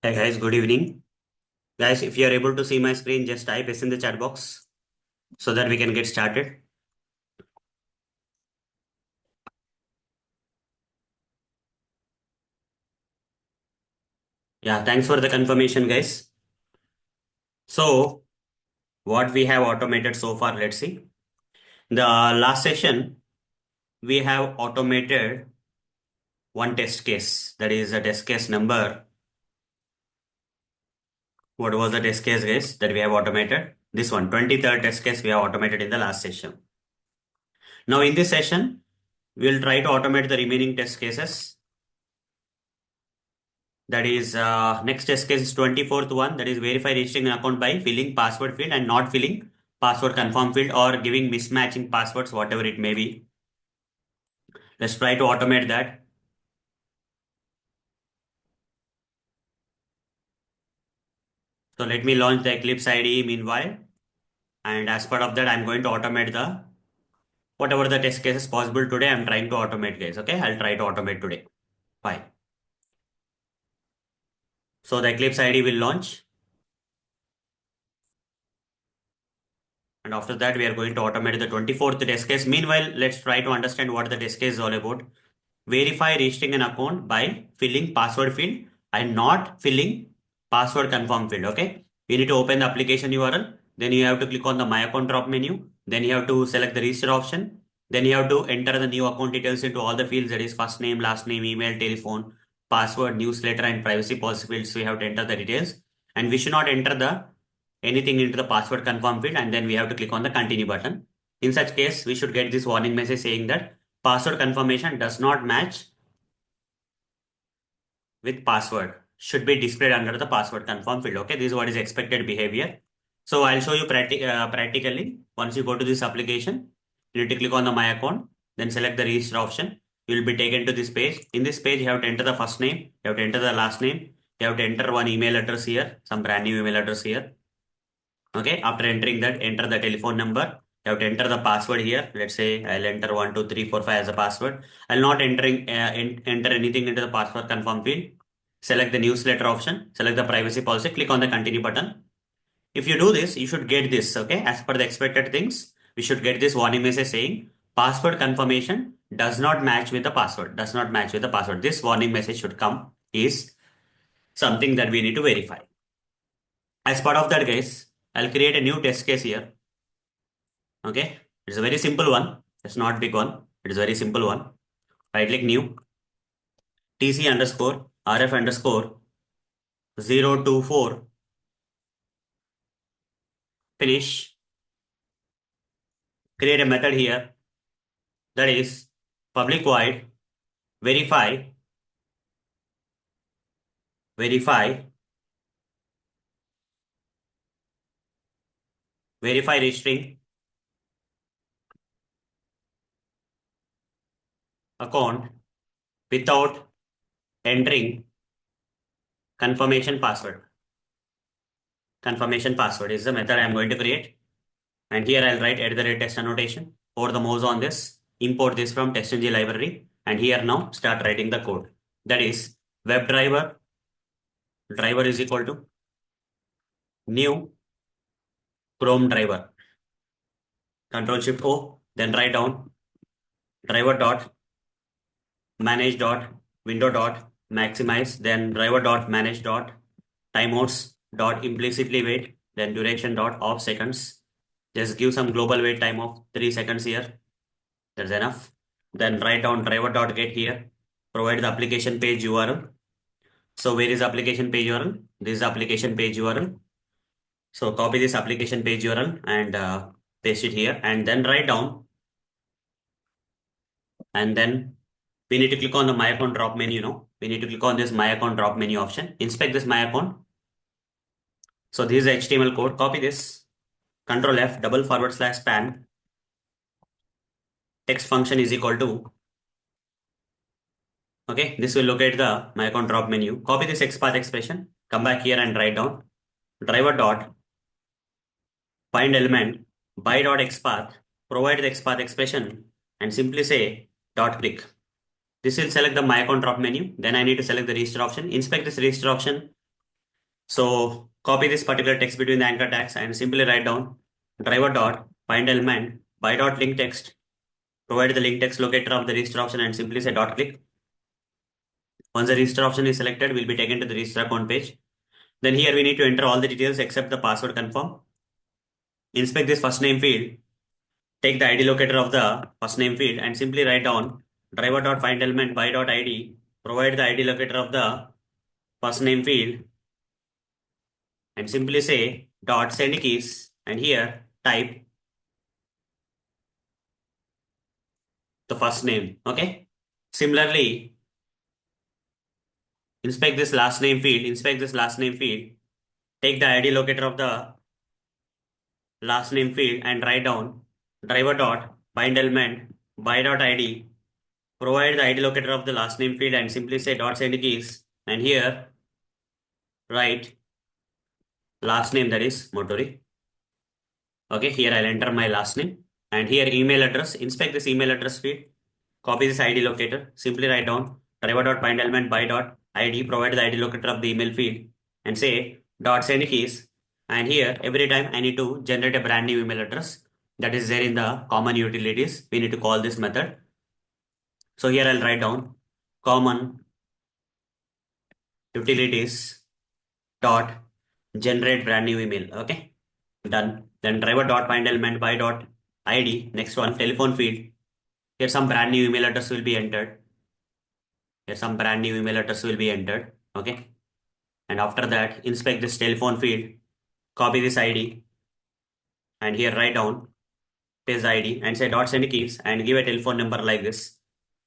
Hey guys, good evening. Guys, if you are able to see my screen, just type yes in the chat box so that we can get started. Yeah, thanks for the confirmation, guys. So, what we have automated so far, let's see. The last session, we have automated one test case. That is a test case number. What was the test case, guys, that we have automated? This one, 23rd test case we have automated in the last session. Now, in this session, we'll try to automate the remaining test cases. That is, next test case is 24th one. That is verify registering an account by filling password field and not filling password confirm field or giving mismatching passwords, whatever it may be. Let's try to automate that. So let me launch the Eclipse IDE meanwhile. And as part of that, I'm going to automate the whatever the test case is possible today. I'm trying to automate, guys. Okay, I'll try to automate today. Fine. So the Eclipse IDE will launch. And after that, we are going to automate the 24th test case. Meanwhile, let's try to understand what the test case is all about. Verify registering an account by filling password field and not filling password confirm field. Okay. You need to open the application URL. Then you have to click on the My Account drop menu. Then you have to select the register option. Then you have to enter the new account details into all the fields, that is first name, last name, email, telephone, password, newsletter, and privacy policy fields. So we have to enter the details. And we should not enter the anything into the password confirm field, and then we have to click on the continue button. In such case, we should get this warning message saying that password confirmation does not match with password, should be displayed under the password confirm field. Okay, this is what is expected behavior. So I'll show you practically. Once you go to this application, you need to click on the my account, then select the register option. You will be taken to this page. In this page, you have to enter the first name, you have to enter the last name, you have to enter one email address here, some brand new email address here. Okay, after entering that, enter the telephone number. You have to enter the password here. Let's say I'll enter 12345 as a password. I'll not enter anything into the password confirm field. Select the newsletter option. Select the privacy policy. Click on the continue button. If you do this, you should get this. Okay, as per the expected things, we should get this warning message saying password confirmation does not match with the password. Does not match with the password. This warning message should come is something that we need to verify. As part of that, guys, I'll create a new test case here. Okay, it's a very simple one. It's not big one. It is a very simple one. Right click new tc underscore rf underscore 024 finish. Create a method here that is public void verify verify verify registering account without entering confirmation password. Confirmation password is the method I'm going to create. And here I'll write @test annotation. Over the mouse on this, import this from testng library. And here now start writing the code. That is WebDriver driver is equal to new Chrome driver. Control Shift O, then write down driver dot manage dot window dot maximize, then driver dot manage dot timeouts dot implicitly wait, then duration dot off seconds. Just give some global wait time of 3 seconds here. That's enough. Then write down driver dot get here. Provide the application page URL. So where is application page URL? This is application page URL. So copy this application page URL and paste it here, and then write down, and then we need to click on the my account drop menu. We need to click on this my account drop menu option. Inspect this my account. So this is the HTML code. Copy this. Control F double forward slash span. Text function is equal to. Okay, this will locate the my account drop menu. Copy this XPath expression. Come back here and write down driver dot find element by dot XPath. Provide the XPath expression and simply say dot click. This will select the my account drop menu. Then I need to select the register option. Inspect this register option. So copy this particular text between the anchor tags and simply write down driver dot find element by dot link text. Provide the link text locator of the register option and simply say dot click. Once the register option is selected, we'll be taken to the register account page. Then here we need to enter all the details except the password confirm. Inspect this first name field. Take the ID locator of the first name field and simply write down driver.findElement by.id. Provide the ID locator of the first name field and simply say dot send keys and here type the first name. Okay. Similarly, inspect this last name field. Inspect this last name field. Take the ID locator of the last name field and write down driver dot find element by dot id. Provide the ID locator of the last name field and simply say dot send keys and here write last name, that is Motori. Okay, here I'll enter my last name and here email address. Inspect this email address field. Copy this ID locator. Simply write down driver.findElement by dot id. Provide the ID locator of the email field and say dot send keys. And here every time I need to generate a brand new email address that is there in the common utilities. We need to call this method. So here I'll write down common utilities dot generate brand new email. Okay, done. Then driver dot find element by dot id. Next one, telephone field. Here some brand new email address will be entered. Here some brand new email address will be entered. Okay, and after that inspect this telephone field. Copy this id and here write down paste the id and say dot send keys and give a telephone number like this.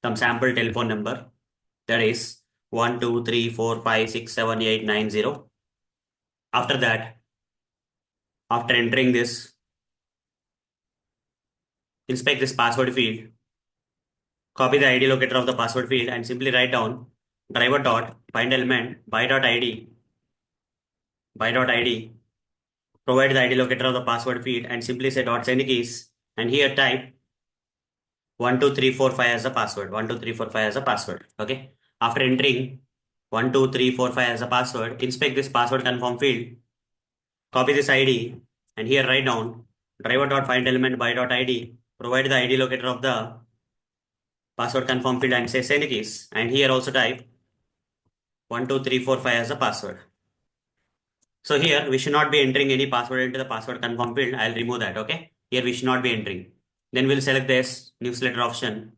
Some sample telephone number, that is 12345678990. After that, after entering this, inspect this password field. Copy the ID locator of the password field and simply write down driver dot find element by dot id. Provide the ID locator of the password field and simply say dot send keys and here type 12345 as a password. 12345 as a password. Okay. After entering 12345 as a password, inspect this password confirm field. Copy this ID and here write down driver dot find element by dot id. Provide the ID locator of the password confirm field and say send keys and here also type 12345 as a password. So here we should not be entering any password into the password confirm field. I'll remove that. Okay. Here we should not be entering. Then we'll select this newsletter option.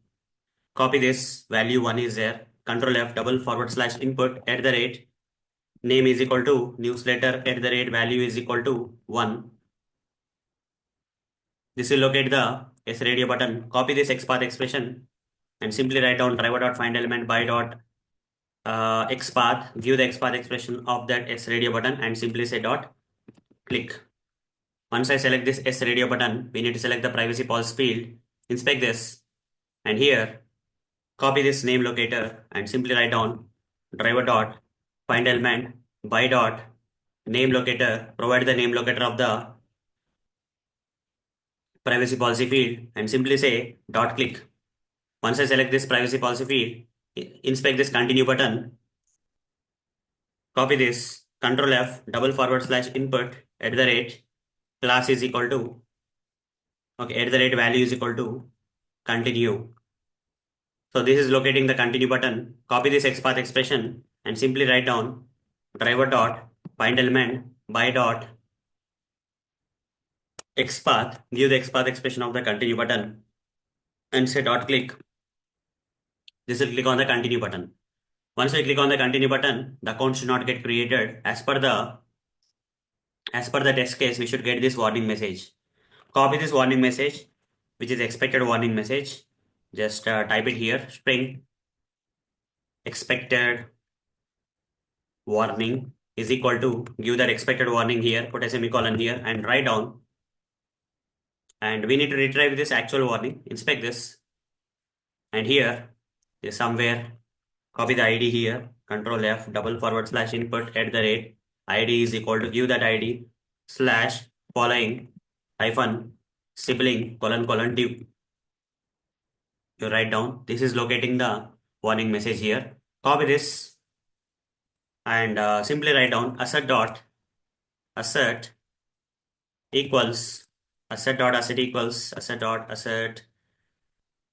Copy this value 1 is there. Control F double forward slash input at the rate name is equal to newsletter at the rate value is equal to 1. This will locate the S radio button. Copy this XPath expression and simply write down driver dot find element by dot XPath. Give the XPath expression of that S radio button and simply say dot click. Once I select this S radio button, we need to select the privacy policy field. Inspect this and here copy this name locator and simply write down driver dot find element by dot name locator. Provide the name locator of the privacy policy field and simply say dot click. Once I select this privacy policy field, inspect this continue button. Copy this control F double forward slash input at the rate class is equal to okay at the rate value is equal to continue. So this is locating the continue button. Copy this XPath expression and simply write down driver dot find element by dot XPath. Give the XPath expression of the continue button and say dot click. This will click on the continue button. Once we click on the continue button, the account should not get created. As per the test case, we should get this warning message. Copy this warning message, which is expected warning message. Just type it here, string expected warning is equal to, give that expected warning here, put a semicolon here and write down. And we need to retrieve this actual warning. Inspect this. And here is somewhere, copy the ID here, control F, double forward slash input at the rate, ID is equal to, give that ID slash following hyphen sibling colon div. You write down, this is locating the warning message here. Copy this and simply write down assert equals asset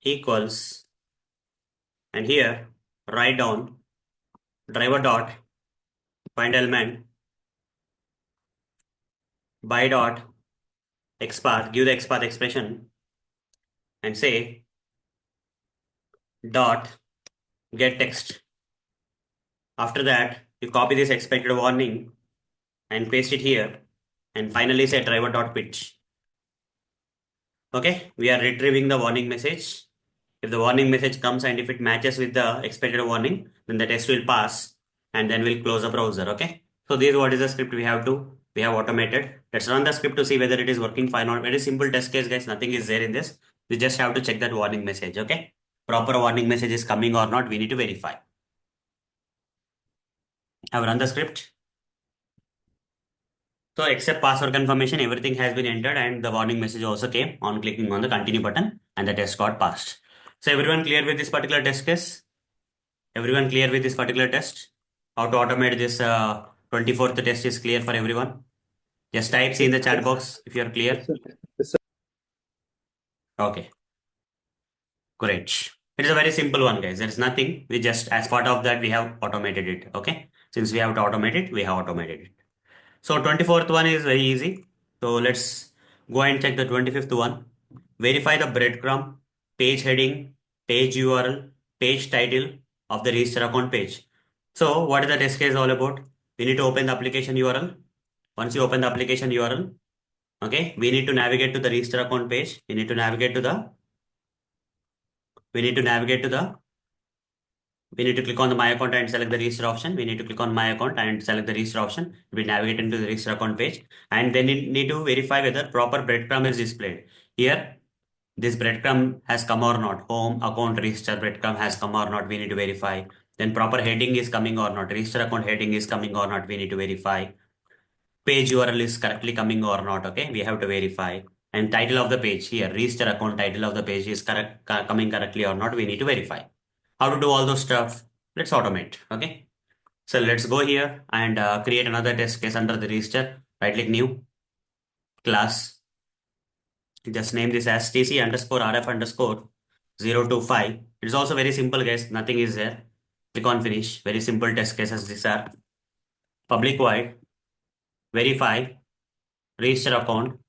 equals, and here write down driver dot find element by dot xpath, give the xpath expression and say dot get text. After that, you copy this expected warning and paste it here, and finally say driver dot pitch. Okay, we are retrieving the warning message. If the warning message comes and if it matches with the expected warning, then the test will pass and then we'll close the browser. Okay. So this is what is the script we have automated. Let's run the script to see whether it is working fine or not. Very simple test case, guys. Nothing is there in this. We just have to check that warning message. Okay. Proper warning message is coming or not. We need to verify. I've run the script. So except password confirmation, everything has been entered and the warning message also came on clicking on the continue button and the test got passed. So everyone clear with this particular test case? Everyone clear with this particular test? How to automate this 24th test is clear for everyone? Just type C in the chat box if you are clear. Okay, great. It is a very simple one, guys. There's nothing. We just, as part of that, we have automated it. Okay. Since we have to automate it, we have automated it. So 24th one is very easy. So let's go and check the 25th one. Verify the breadcrumb, page heading, page URL, page title of the register account page. So what is the test case all about? We need to open the application URL. Once you open the application URL, okay, we need to navigate to the register account page. We need to click on the My Account and select the register option. We need to click on My Account and select the register option. We navigate into the register account page and then we need to verify whether proper breadcrumb is displayed. Here, this breadcrumb has come or not. Home account register breadcrumb has come or not. We need to verify. Then proper heading is coming or not. Register account heading is coming or not. We need to verify. Page URL is correctly coming or not. Okay, we have to verify. And title of the page here, register account title of the page is coming correctly or not. We need to verify. How to do all those stuff? Let's automate. Okay. So let's go here and create another test case under the register. Right click new class. Just name this as tc underscore rf underscore 025. It is also very simple, guys. Nothing is there. Click on finish. Very simple test cases. These are public void verify register account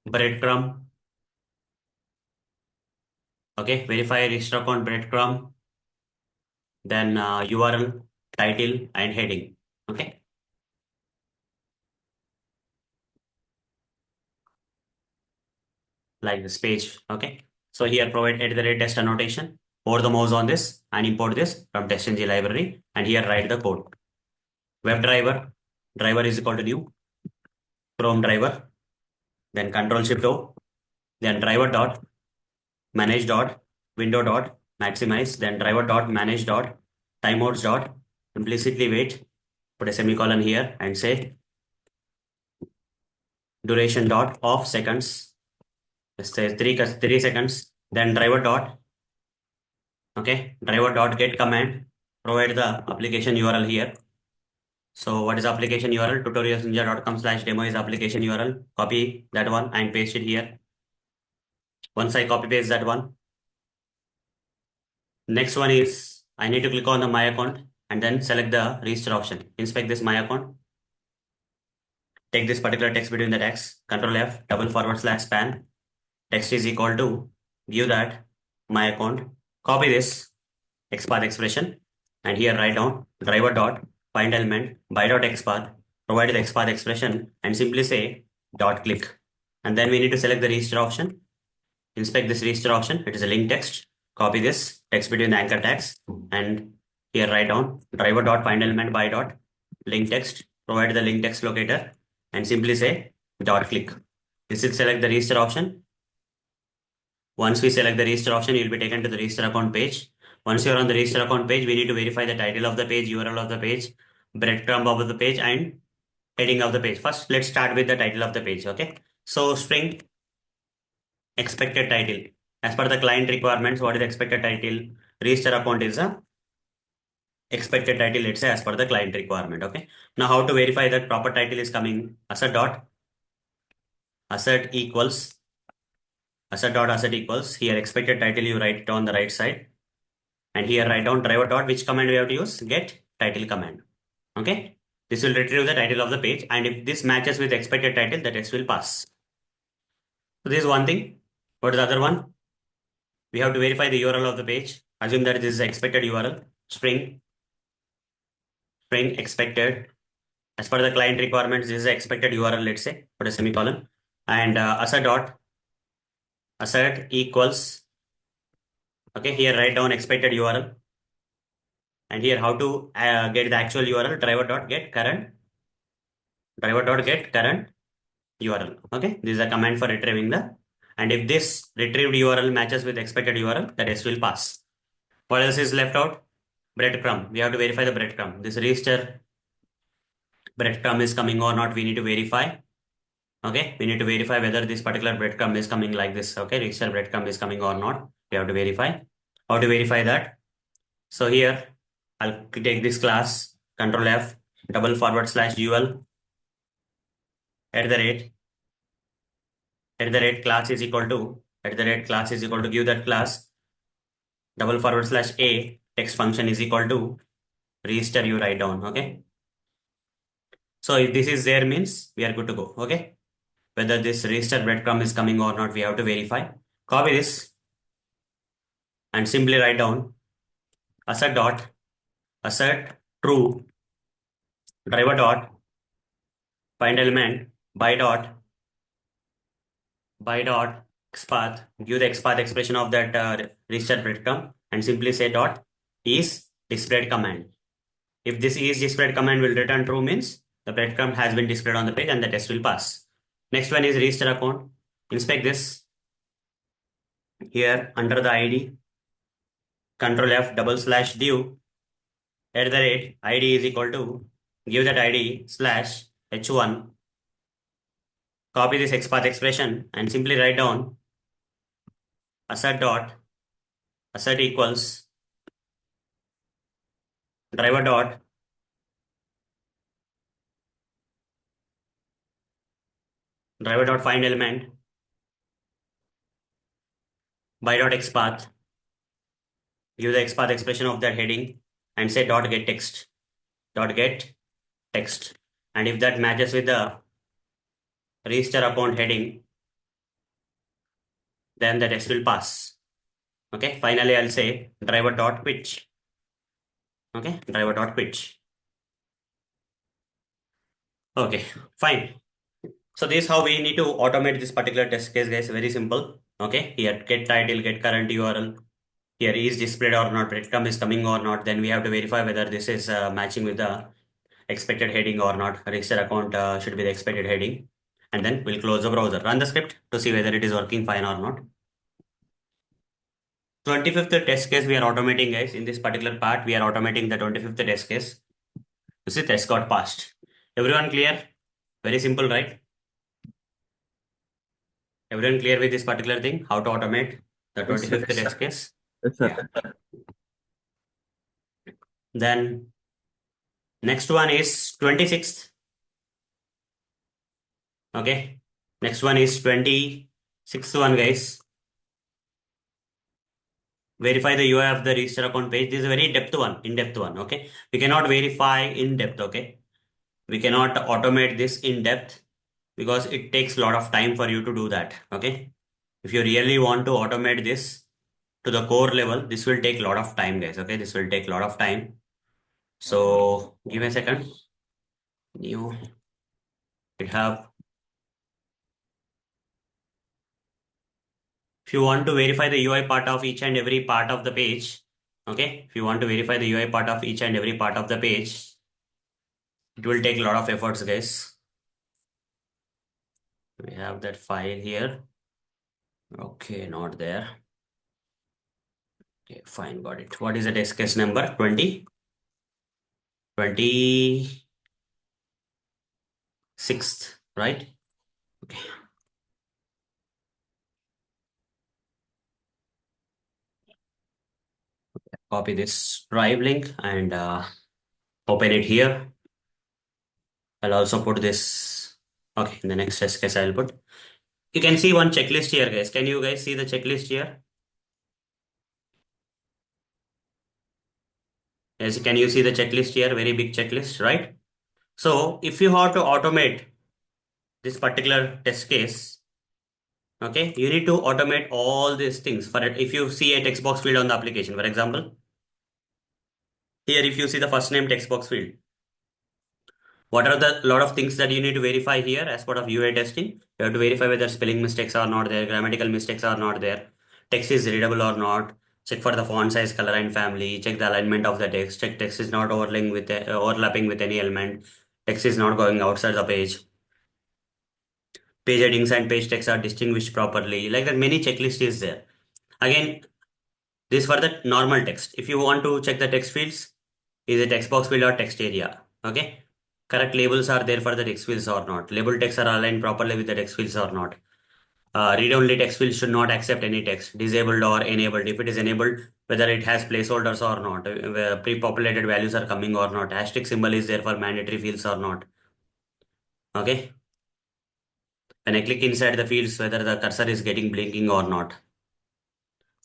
breadcrumb. Okay, verify register account breadcrumb. Then URL, title, and heading. Okay. Like this page. Okay. So here provide @test annotation. Over the mouse on this and import this from testng library and here write the code. Web driver is equal to new Chrome driver, then Control Shift O, then driver dot manage dot window dot maximize, then driver dot manage dot timeouts dot implicitly wait, put a semicolon here and say duration dot of seconds, let's say 3 seconds, then driver dot, okay, driver dot get command, provide the application URL here. So what is application URL? tutorialsninja.com/demo is application URL. Copy that one and paste it here. Once I copy paste that one, next one is I need to click on the My Account and then select the register option. Inspect this My Account. Take this particular text between the tags. Control F, /span. Text is equal to, give that My Account. Copy this XPath expression and here write down driver dot find element by dot XPath. Provide the XPath expression and simply say dot click. And then we need to select the register option. Inspect this register option. It is a link text. Copy this text between the anchor tags and here write down driver dot find element by dot link text. Provide the link text locator and simply say dot click. This will select the register option. Once we select the register option, you'll be taken to the register account page. Once you're on the register account page, we need to verify the title of the page, URL of the page, breadcrumb of the page, and heading of the page. First, let's start with the title of the page. Okay. So string expected title. As per the client requirements, what is expected title? Register account is a expected title, let's say as per the client requirement. Okay. Now how to verify that proper title is coming? Asset dot asset equals asset equals here expected title, you write it on the right side, and here write down driver dot, which command we have to use? Get title command. Okay. This will retrieve the title of the page, and if this matches with expected title, the test will pass. So this is one thing. What is the other one? We have to verify the URL of the page. Assume that this is expected URL, string expected. As per the client requirements, this is the expected URL, let's say, put a semicolon. And asset equals, okay, here write down expected URL. And here how to get the actual URL, driver.get current URL. Okay, this is a command for retrieving and if this retrieved URL matches with expected URL, the test will pass. What else is left out? Breadcrumb. We have to verify the breadcrumb. This register breadcrumb is coming or not, we need to verify. Okay, we need to verify whether this particular breadcrumb is coming like this. Okay, register breadcrumb is coming or not. We have to verify. How to verify that? So here, I'll take this class, Control F, /UL, at the rate, class is equal to, give that class, /A, text function is equal to, register you write down. Okay. So if this is there means we are good to go. Okay. Whether this register breadcrumb is coming or not, we have to verify. Copy this and simply write down asset dot asset true driver dot find element by dot xpath, give the xpath expression of that register breadcrumb, and simply say dot is displayed command. If this is displayed command will return true means the breadcrumb has been displayed on the page and the test will pass. Next one is register account. Inspect this. Here under the ID, Control F /div at the rate ID is equal to, give that ID slash h1, copy this XPath expression and simply write down asset dot asset equals driver dot find element by dot XPath, give the XPath expression of that heading and say dot get text, and if that matches with the register account heading, then the test will pass. Okay, finally I'll say driver dot pitch. Okay, driver dot pitch. Okay, fine. So this is how we need to automate this particular test case, guys. Very simple. Okay, here get title, get current URL. Here is displayed or not, breadcrumb is coming or not. Then we have to verify whether this is matching with the expected heading or not. Register account should be the expected heading. And then we'll close the browser, run the script to see whether it is working fine or not. 25th test case we are automating, guys. In this particular part, we are automating the 25th test case. You see, test got passed. Everyone clear? Very simple, right? Everyone clear with this particular thing? How to automate the 25th test case? Yes, sir. Yeah. Then next one is 26th. Okay. Next one is 26th one, guys. Verify the UI of the register account page. This is a very in-depth one. Okay. We cannot verify in depth. Okay. We cannot automate this in depth because it takes a lot of time for you to do that. Okay. If you really want to automate this to the core level, this will take a lot of time, guys. Okay. This will take a lot of time. So give me a second. New GitHub. If you want to verify the UI part of each and every part of the page, okay, if you want to verify the UI part of each and every part of the page, it will take a lot of efforts, guys. We have that file here. Okay, not there. Okay, fine, got it. What is the test case number? 26th, right? Okay. Copy this drive link and open it here. I'll also put this. Okay, in the next test case I'll put. You can see one checklist here, guys. Can you guys see the checklist here? Yes, can you see the checklist here? Very big checklist, right? So if you have to automate this particular test case, okay, you need to automate all these things. For it, if you see a text box field on the application, for example, here if you see the first name text box field, what are the lot of things that you need to verify here as part of UI testing? You have to verify whether spelling mistakes are not there, grammatical mistakes are not there, text is readable or not. Check for the font size, color, and family. Check the alignment of the text. Check text is not overlapping with any element. Text is not going outside the page. Page headings and page text are distinguished properly. Like that, many checklist is there. Again, this for the normal text. If you want to check the text fields, is it text box field or text area? Okay. Correct labels are there for the text fields or not. Label text are aligned properly with the text fields or not. Read-only text field should not accept any text, disabled or enabled. If it is enabled, whether it has placeholders or not, pre-populated values are coming or not, asterisk symbol is there for mandatory fields or not. Okay. When I click inside the fields, whether the cursor is getting blinking or not.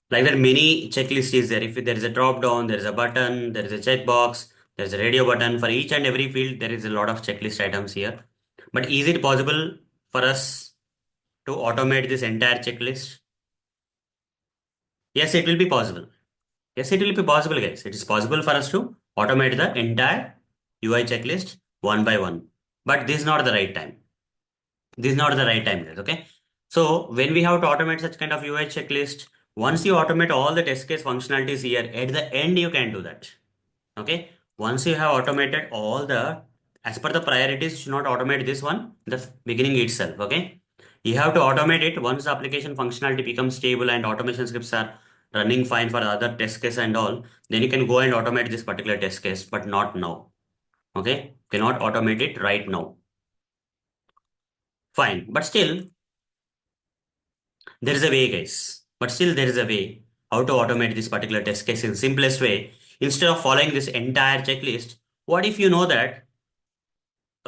Like that, many checklist is there. If there is a drop down, there is a button, there is a checkbox, there is a radio button. For each and every field, there is a lot of checklist items here. But is it possible for us to automate this entire checklist? Yes, it will be possible. Yes, it will be possible, guys. It is possible for us to automate the entire UI checklist one by one. But this is not the right time. This is not the right time, guys. Okay. So when we have to automate such kind of UI checklist, once you automate all the test case functionalities here, at the end you can do that. Okay. Once you have automated all the, as per the priorities, you should not automate this one, the beginning itself. Okay. You have to automate it once the application functionality becomes stable and automation scripts are running fine for the other test case and all, then you can go and automate this particular test case, but not now. Okay. Cannot automate it right now. Fine. But still, there is a way, guys. But still, there is a way how to automate this particular test case in simplest way. Instead of following this entire checklist, what if you know that,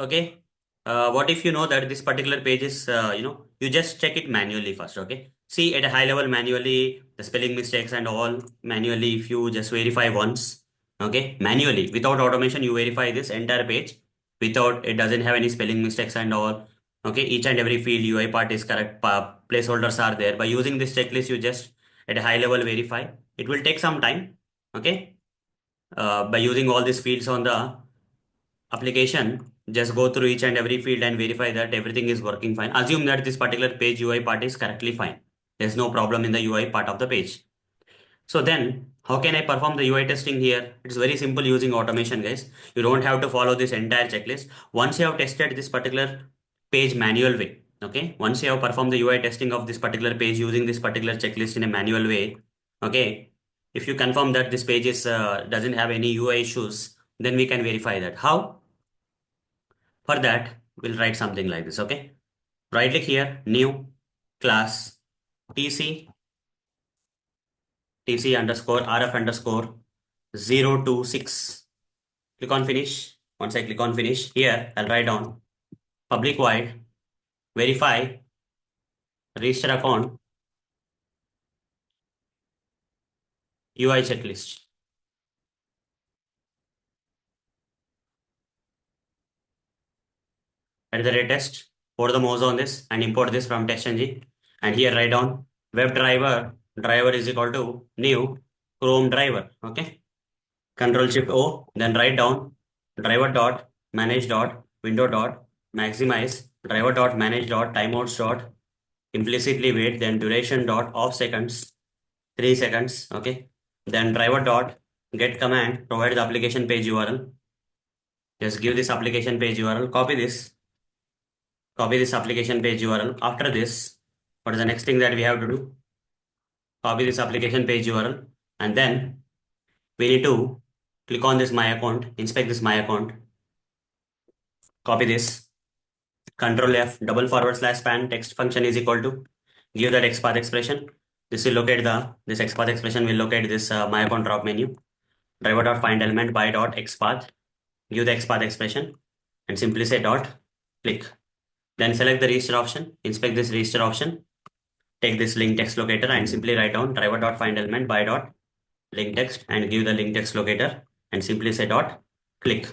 okay, what if you know that this particular page is, you just check it manually first, okay? See at a high level manually, the spelling mistakes and all manually, if you just verify once, okay, manually, without automation, you verify this entire page without, it doesn't have any spelling mistakes and all, okay, each and every field UI part is correct, placeholders are there. By using this checklist, you just at a high level verify. It will take some time, okay? By using all these fields on the application, just go through each and every field and verify that everything is working fine. Assume that this particular page UI part is correctly fine. There's no problem in the UI part of the page. So then, how can I perform the UI testing here? It's very simple using automation, guys. You don't have to follow this entire checklist. Once you have tested this particular page manual way, okay? Once you have performed the UI testing of this particular page using this particular checklist in a manual way, okay? If you confirm that this page is doesn't have any UI issues, then we can verify that. How? For that, we'll write something like this, okay? Right click here, new class tc tc underscore rf underscore 026. Click on finish. Once I click on finish, here I'll write down public void verify register account UI checklist at the rate test. Put the mouse on this and import this from test.ng. And here write down web driver is equal to new Chrome driver. Okay. Control Shift O, then write down driver dot manage dot window dot maximize driver dot manage dot timeouts dot implicitly wait, then duration dot off seconds 3 seconds. Okay, then driver dot get command provide the application page URL. Just give this application page URL. Copy this application page URL. After this, what is the next thing that we have to do? Copy this application page URL, and then we need to click on this my account, inspect this my account, copy this, Control F, double forward slash span text function is equal to, give the text path expression. This will locate this text path expression will locate this my account drop menu. driver dot find element by dot xpath, give the xpath expression, and simply say dot click. Then select the register option, inspect this register option, take this link text locator and simply write down driver dot find element by dot link text and give the link text locator and simply say dot click.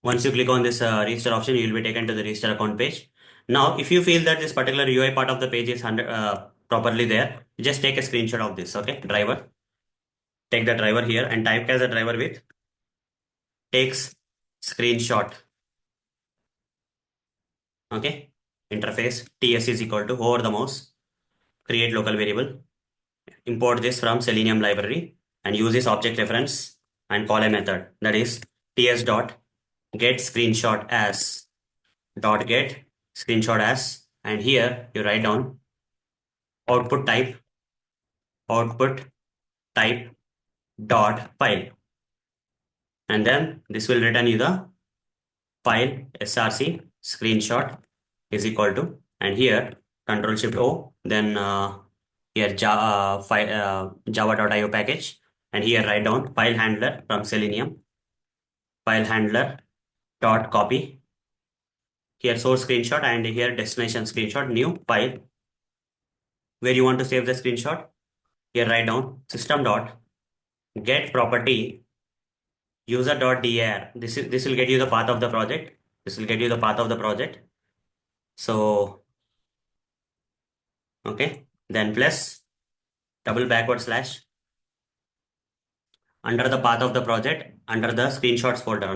Once you click on this register option, you will be taken to the register account page. Now, if you feel that this particular UI part of the page is properly there, just take a screenshot of this, okay? Driver. Take the driver here and typecast the driver with takes screenshot, okay? Interface TS is equal to over the mouse, create local variable, import this from Selenium library and use this object reference and call a method that is ts dot get screenshot as dot get screenshot as, and here you write down output type dot file, and then this will return you the file src screenshot is equal to, and here control shift o, then here java.io package, and here write down file handler from Selenium, file handler dot copy, here source screenshot and here destination screenshot, new file where you want to save the screenshot. Here write down system dot get property user.dir. This will get you the path of the project. This will get you the path of the project. So okay, then plus double backward slash under the path of the project, under the screenshots folder,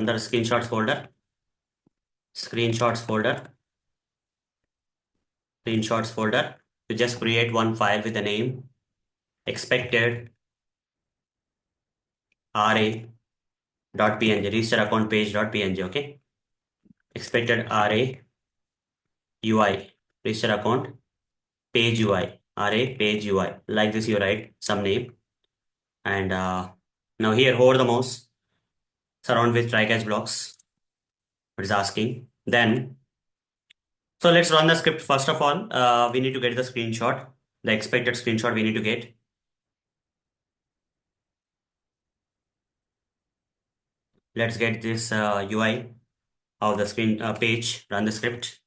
you just create one file with the name expected ra.png, register account page.png, okay? Expected ra UI, register account page UI, ra page UI. Like this, you write some name, and now here hover the mouse, surround with try catch blocks. It is asking. Then, so let's run the script. First of all, we need to get the screenshot, the expected screenshot we need to get. Let's get this UI of the screen page, run the script.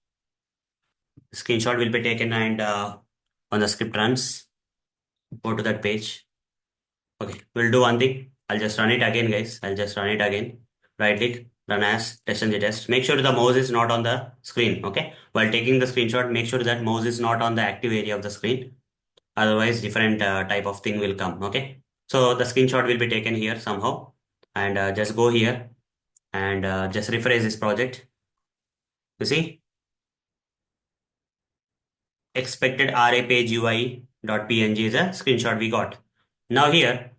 Screenshot will be taken and on the script runs, go to that page. Okay, we'll do one thing. I'll just run it again, guys. I'll just run it again. Right click, run as test and test. Make sure the mouse is not on the screen. Okay, while taking the screenshot, make sure that mouse is not on the active area of the screen. Otherwise, different type of thing will come. Okay, so the screenshot will be taken here somehow, and just go here and just refresh this project. You see, expected RA page UI.png is a screenshot we got. Now here,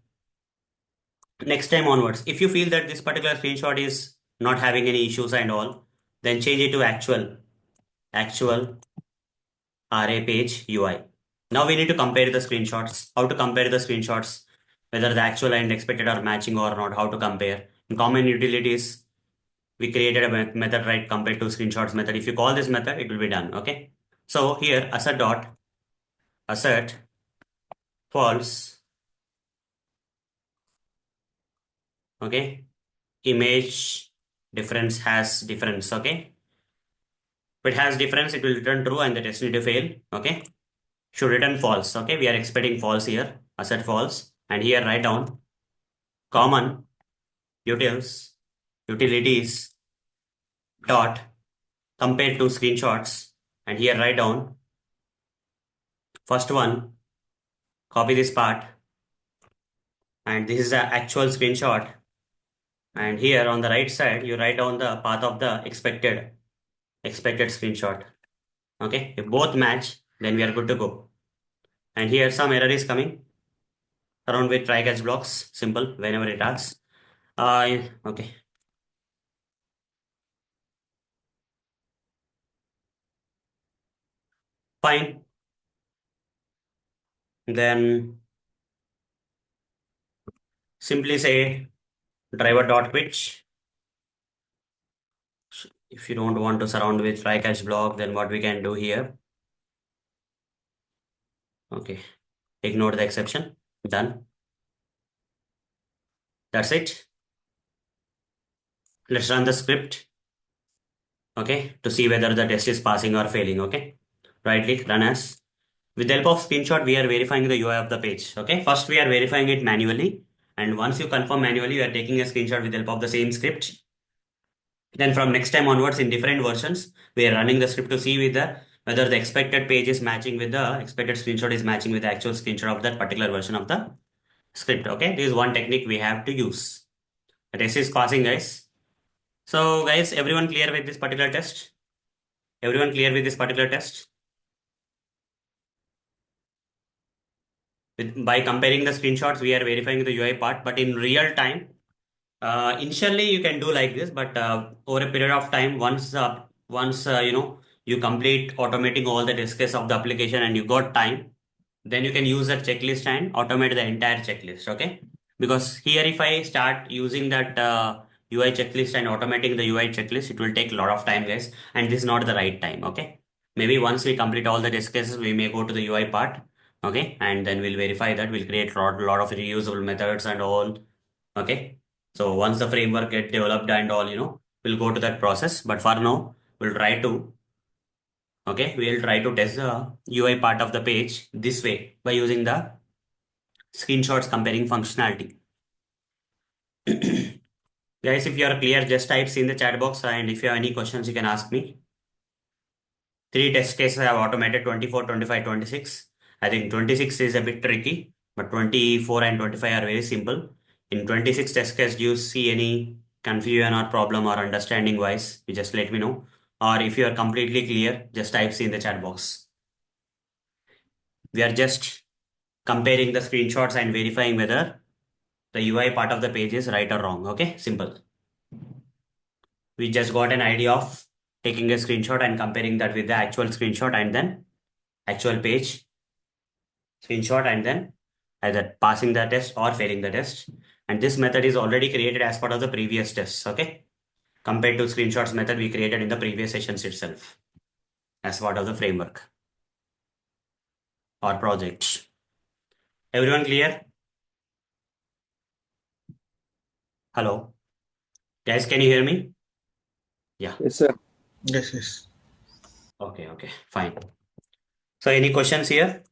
next time onwards, if you feel that this particular screenshot is not having any issues and all, then change it to actual RA page UI. Now we need to compare the screenshots. How to compare the screenshots, whether the actual and expected are matching or not, how to compare. In common utilities, we created a method, right, compare to screenshots method. If you call this method, it will be done. Okay. So here assert false. Okay. Image difference has difference. Okay. If it has difference, it will return true and the test need to fail. Okay. Should return false. Okay. We are expecting false here. Assert false. And here write down common utilities dot compare to screenshots. And here write down first one, copy this part. And this is the actual screenshot. And here on the right side, you write down the path of the expected screenshot. Okay. If both match, then we are good to go. And here some error is coming around with try catch blocks, simple, whenever it asks. Okay. Fine. Then simply say driver dot quit. If you don't want to surround with try catch block, then what we can do here? Okay. Ignore the exception. Done. That's it. Let's run the script, okay, to see whether the test is passing or failing, okay. Right click, run as. With the help of screenshot, we are verifying the UI of the page, okay. First, we are verifying it manually. And once you confirm manually, you are taking a screenshot with the help of the same script. Then from next time onwards in different versions, we are running the script to see whether the expected page is matching with the expected screenshot is matching with the actual screenshot of that particular version of the script, okay. This is one technique we have to use. The test is passing, guys. So guys, everyone clear with this particular test? Everyone clear with this particular test? By comparing the screenshots, we are verifying the UI part, but in real time, initially you can do like this, but over a period of time, once you complete automating all the test case of the application and you got time, then you can use that checklist and automate the entire checklist. Okay, because here if I start using that UI checklist and automating the UI checklist, it will take a lot of time, guys, and this is not the right time. Okay, maybe once we complete all the test cases, we may go to the UI part. Okay, and then we'll verify that. We'll create lot of reusable methods and all. Okay, so once the framework get developed and all, we'll go to that process. But for now, we'll try to we'll try to test the UI part of the page this way by using the screenshots comparing functionality. Guys, if you are clear, just type in the chat box, and if you have any questions, you can ask me. Three test cases I have automated: 24, 25, 26. I think 26 is a bit tricky, but 24 and 25 are very simple. In 26 test case, do you see any confusion or problem or understanding wise? You just let me know. Or if you are completely clear, just type in the chat box. We are just comparing the screenshots and verifying whether the UI part of the page is right or wrong. Okay, simple. We just got an idea of taking a screenshot and comparing that with the actual screenshot and then actual page screenshot and then either passing the test or failing the test. And this method is already created as part of the previous tests. Okay, compared to screenshots method we created in the previous sessions itself as part of the framework or project. Everyone clear? Hello, guys, can you hear me? Yeah. Yes, sir. Yes, yes. Okay, fine. So any questions here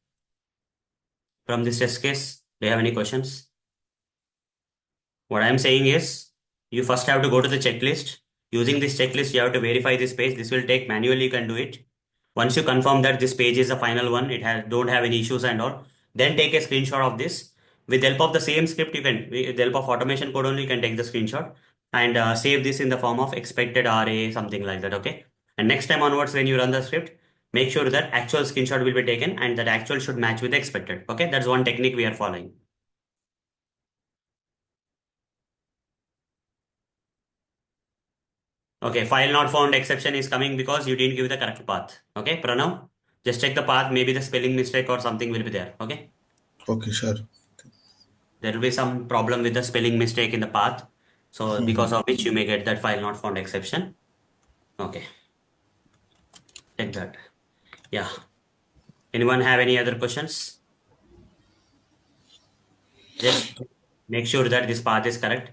from this test case? Do you have any questions? What I'm saying is, you first have to go to the checklist. Using this checklist, you have to verify this page. This will take manually, you can do it. Once you confirm that this page is the final one, it has don't have any issues and all, then take a screenshot of this. With the help of the same script, with the help of automation code only, you can take the screenshot and save this in the form of expected RA, something like that. Okay. And next time onwards, when you run the script, make sure that actual screenshot will be taken and that actual should match with the expected. Okay. That's one technique we are following. Okay, file not found exception is coming because you didn't give the correct path. Okay, Pranav, just check the path. Maybe the spelling mistake or something will be there. Okay, Okay, sure. there will be some problem with the spelling mistake in the path. So because of which you may get that file not found exception. Okay, check that. Yeah. Anyone have any other questions? Just make sure that this path is correct.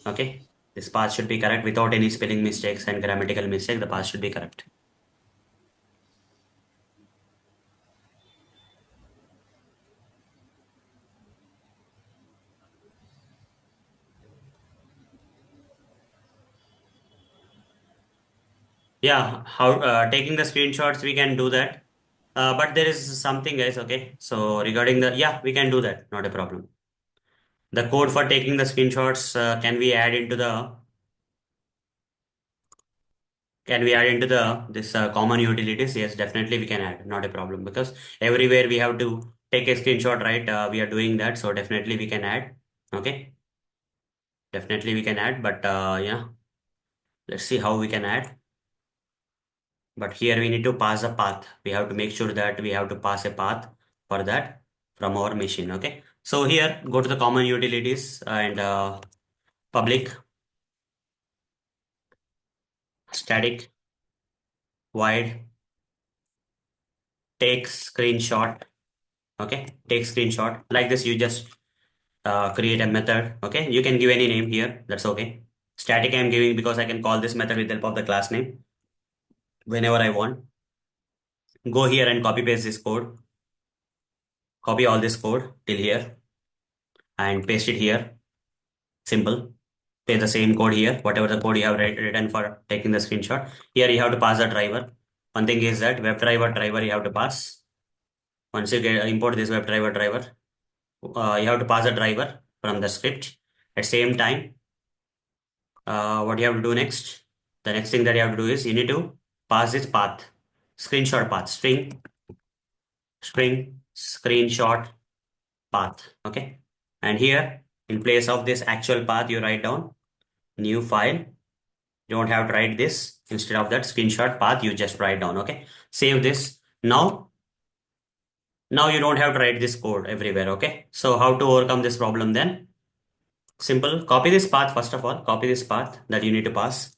Okay, this path should be correct without any spelling mistakes and grammatical mistake. The path should be correct. Yeah, how taking the screenshots we can do that. But there is something, guys. Okay, so regarding the we can do that. Not a problem. The code for taking the screenshots can we add into the this common utilities? Yes, definitely we can add. Not a problem because everywhere we have to take a screenshot, right? We are doing that, so definitely we can add. Okay, definitely we can add. But let's see how we can add. But here we need to pass a path. We have to make sure that we have to pass a path for that from our machine. Okay. So here, go to the common utilities and public static void take screenshot. Okay. Take screenshot like this. You just create a method. Okay, you can give any name here. That's okay. Static I'm giving because I can call this method with the help of the class name whenever I want. Go here and copy paste this code. Copy all this code till here and paste it here. Simple. Paste the same code here. Whatever the code you have written for taking the screenshot. Here you have to pass the driver. One thing is that web driver you have to pass. Once you get import this web driver, you have to pass the driver from the script. At same time, what you have to do next? The next thing that you have to do is you need to pass this path, screenshot path, string screenshot path. Okay. And here, in place of this actual path, you write down new file. You don't have to write this. Instead of that screenshot path, you just write down. Okay. Save this. Now you don't have to write this code everywhere. Okay. So how to overcome this problem then? Simple. Copy this path first of all. Copy this path that you need to pass.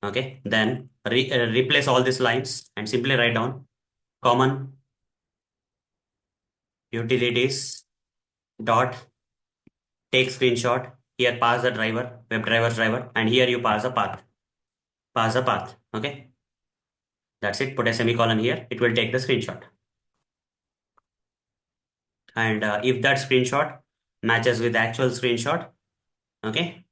Okay. Then replace all these lines and simply write down common utilities dot take screenshot. Here pass the driver, web driver, and here you pass the path. Pass the path. Okay. That's it. Put a semicolon here. It will take the screenshot. And if that screenshot matches with the actual screenshot, okay,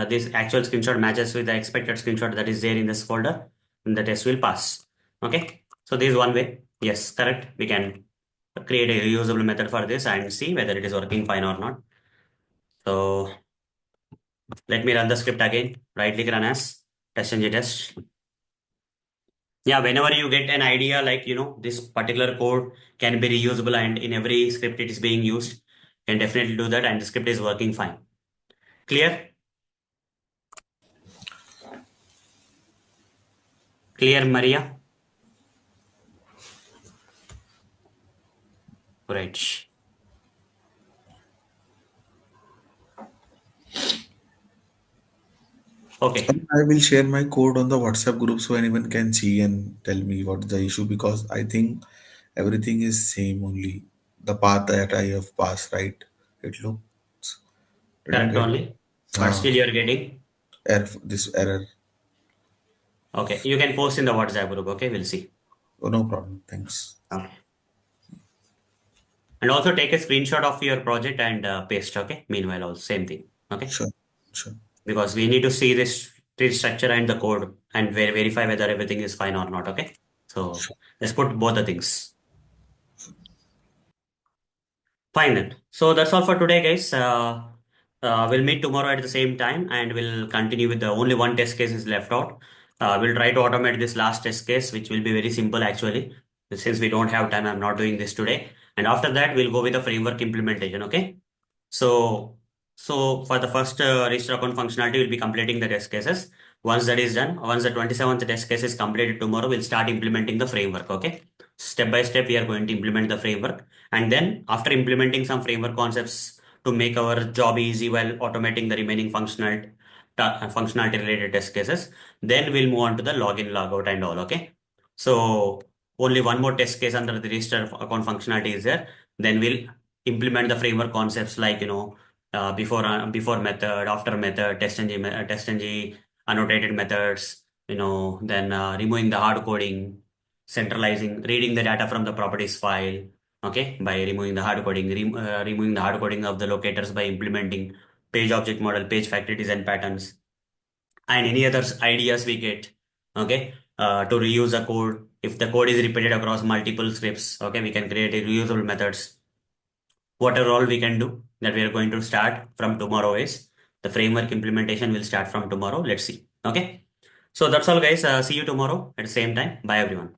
this actual screenshot matches with the expected screenshot that is there in this folder, then the test will pass. Okay. So this is one way. Yes, correct. We can create a reusable method for this and see whether it is working fine or not. So let me run the script again. Right click run as test test. Yeah, whenever you get an idea like, this particular code can be reusable and in every script it is being used, you can definitely do that and the script is working fine. Clear? Clear, Maria? Right. Okay. And I will share my code on the WhatsApp group so anyone can see and tell me what's the issue because I think everything is same only the path that I have passed, right? It looks didn't Correct get only. But still you're getting. this error. Okay. You can post in the WhatsApp group. Okay. We'll see. Oh, no problem. Thanks. Okay. And also take a screenshot of your project and paste. Okay. Meanwhile, also same thing. Okay. Sure, sure, Because we need to see this tree structure and the code and verify whether everything is fine or not. Okay. So sure. let's put both the things. Fine then. So that's all for today, guys. We'll meet tomorrow at the same time and we'll continue with the only one test case is left out. We'll try to automate this last test case, which will be very simple actually. Since we don't have time, I'm not doing this today. And after that, we'll go with the framework implementation. Okay. So, so for the first register account functionality, we'll be completing the test cases. Once that is done, once the 27th test case is completed tomorrow, we'll start implementing the framework. Okay. Step by step, we are going to implement the framework. And then after implementing some framework concepts to make our job easy while automating the remaining functionality related test cases, then we'll move on to the login, logout and all. Okay. So only one more test case under the register account functionality is there. Then we'll implement the framework concepts like, before method, after method, test ng annotated methods, then removing the hard coding, centralizing, reading the data from the properties file. Okay, by removing the hard coding of the locators by implementing page object model, page factory design patterns, and any other ideas we get. Okay, to reuse a code. If the code is repeated across multiple scripts, okay, we can create a reusable methods. Whatever all we can do that we are going to start from tomorrow is the framework implementation will start from tomorrow. Let's see. Okay. So that's all guys. See you tomorrow at the same time. Bye everyone.